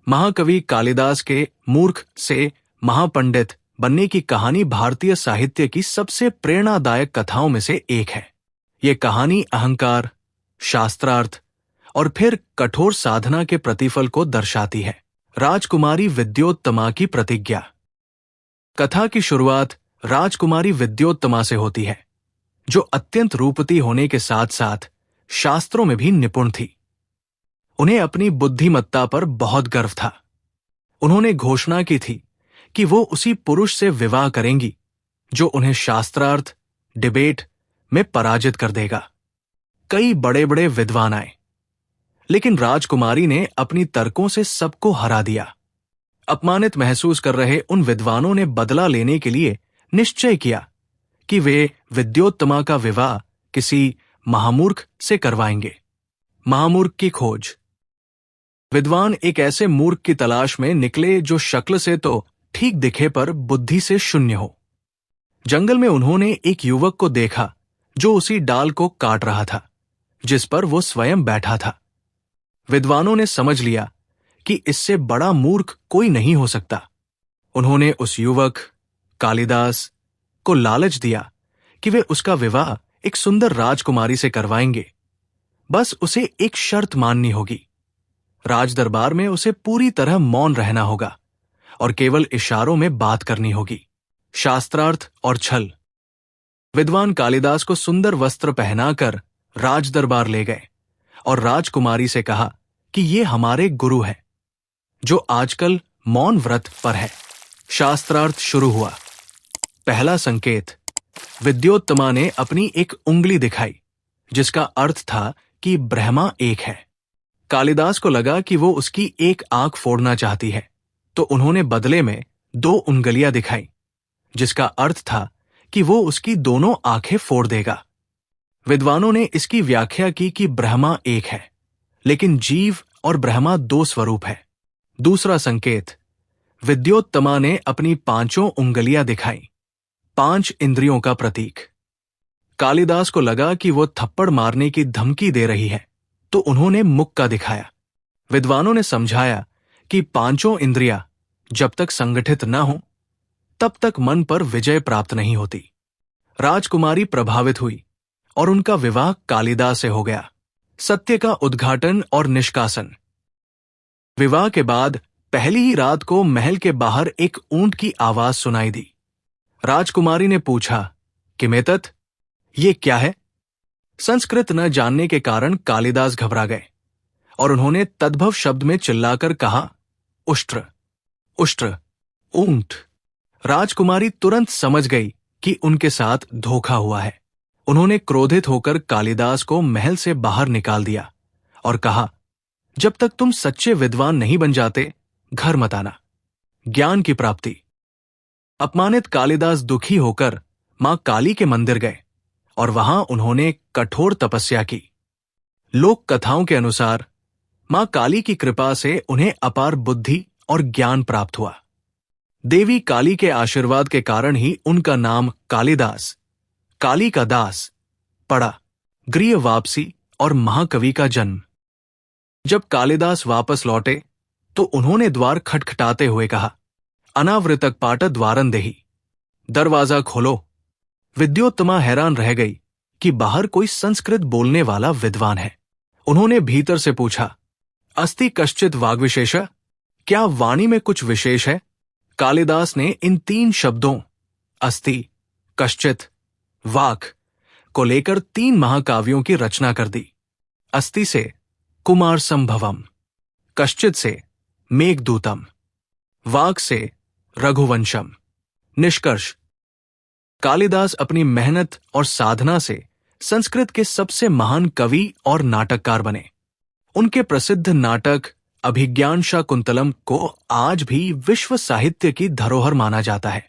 महाकवि कालिदास के मूर्ख से महापंडित बनने की कहानी भारतीय साहित्य की सबसे प्रेरणादायक कथाओं में से एक है। ये कहानी अहंकार, शास्त्रार्थ और फिर कठोर साधना के प्रतिफल को दर्शाती है। राजकुमारी विद्योत्तमा की प्रतिज्ञा। कथा की शुरुआत राजकुमारी विद्योत्तमा से होती है, जो अत्यंत रूपवती होने के साथ साथ शास्त्रों में भी निपुण थी। उन्हें अपनी बुद्धिमत्ता पर बहुत गर्व था। उन्होंने घोषणा की थी कि वो उसी पुरुष से विवाह करेंगी जो उन्हें शास्त्रार्थ डिबेट में पराजित कर देगा। कई बड़े बड़े विद्वान आए, लेकिन राजकुमारी ने अपनी तर्कों से सबको हरा दिया। अपमानित महसूस कर रहे उन विद्वानों ने बदला लेने के लिए निश्चय किया कि वे विद्योत्तमा का विवाह किसी महामूर्ख से करवाएंगे। महामूर्ख की खोज। विद्वान एक ऐसे मूर्ख की तलाश में निकले जो शक्ल से तो ठीक दिखे पर बुद्धि से शून्य हो। जंगल में उन्होंने एक युवक को देखा जो उसी डाल को काट रहा था जिस पर वो स्वयं बैठा था। विद्वानों ने समझ लिया कि इससे बड़ा मूर्ख कोई नहीं हो सकता। उन्होंने उस युवक कालिदास को लालच दिया कि वे उसका विवाह एक सुंदर राजकुमारी से करवाएंगे। बस उसे एक शर्त माननी होगी। राजदरबार में उसे पूरी तरह मौन रहना होगा और केवल इशारों में बात करनी होगी। शास्त्रार्थ और छल। विद्वान कालिदास को सुंदर वस्त्र पहनाकर राजदरबार ले गए और राजकुमारी से कहा कि ये हमारे गुरु हैं जो आजकल मौन व्रत पर है। शास्त्रार्थ शुरू हुआ। पहला संकेत। विद्योत्तमा ने अपनी एक उंगली दिखाई जिसका अर्थ था कि ब्रह्मा एक है। कालिदास को लगा कि वो उसकी एक आंख फोड़ना चाहती है, तो उन्होंने बदले में 2 उंगलियां दिखाई जिसका अर्थ था कि वो उसकी दोनों आंखें फोड़ देगा। विद्वानों ने इसकी व्याख्या की कि ब्रह्मा एक है, लेकिन जीव और ब्रह्मा 2 स्वरूप है। दूसरा संकेत। विद्योत्तमा ने अपनी 5 उंगलियां दिखाई, 5 इंद्रियों का प्रतीक। कालिदास को लगा कि वो थप्पड़ मारने की धमकी दे रही है, तो उन्होंने मुक्का दिखाया। विद्वानों ने समझाया कि 5 इंद्रियां जब तक संगठित न हो तब तक मन पर विजय प्राप्त नहीं होती। राजकुमारी प्रभावित हुई और उनका विवाह कालिदास से हो गया। सत्य का उद्घाटन और निष्कासन। विवाह के बाद पहली ही रात को महल के बाहर एक ऊंट की आवाज सुनाई दी। राजकुमारी ने पूछा, किमेतत, ये क्या है? संस्कृत न जानने के कारण कालिदास घबरा गए और उन्होंने तद्भव शब्द में चिल्लाकर कहा, उष्ट्र, उष्ट्र, ऊंट। राजकुमारी तुरंत समझ गई कि उनके साथ धोखा हुआ है। उन्होंने क्रोधित होकर कालिदास को महल से बाहर निकाल दिया और कहा, जब तक तुम सच्चे विद्वान नहीं बन जाते घर मत आना। ज्ञान की प्राप्ति। अपमानित कालिदास दुखी होकर मां काली के मंदिर गए और वहां उन्होंने कठोर तपस्या की। लोक कथाओं के अनुसार मां काली की कृपा से उन्हें अपार बुद्धि और ज्ञान प्राप्त हुआ। देवी काली के आशीर्वाद के कारण ही उनका नाम कालिदास, काली का दास, पड़ा। गृह वापसी और महाकवि का जन्म। जब कालिदास वापस लौटे तो उन्होंने द्वार खटखटाते हुए कहा, अनावृतक पाट द्वारं देहि, दरवाजा खोलो। विद्योत्तमा हैरान रह गई कि बाहर कोई संस्कृत बोलने वाला विद्वान है। उन्होंने भीतर से पूछा, अस्ति कश्चित वाग्विशेष, क्या वाणी में कुछ विशेष है? कालिदास ने इन 3 शब्दों अस्ति, कश्चित, वाक को लेकर 3 महाकाव्यों की रचना कर दी। अस्ति से कुमार संभवम, कश्चित से मेघदूतम, वाक से रघुवंशम। निष्कर्ष। कालिदास अपनी मेहनत और साधना से संस्कृत के सबसे महान कवि और नाटककार बने। उनके प्रसिद्ध नाटक अभिज्ञान शाकुंतलम को आज भी विश्व साहित्य की धरोहर माना जाता है।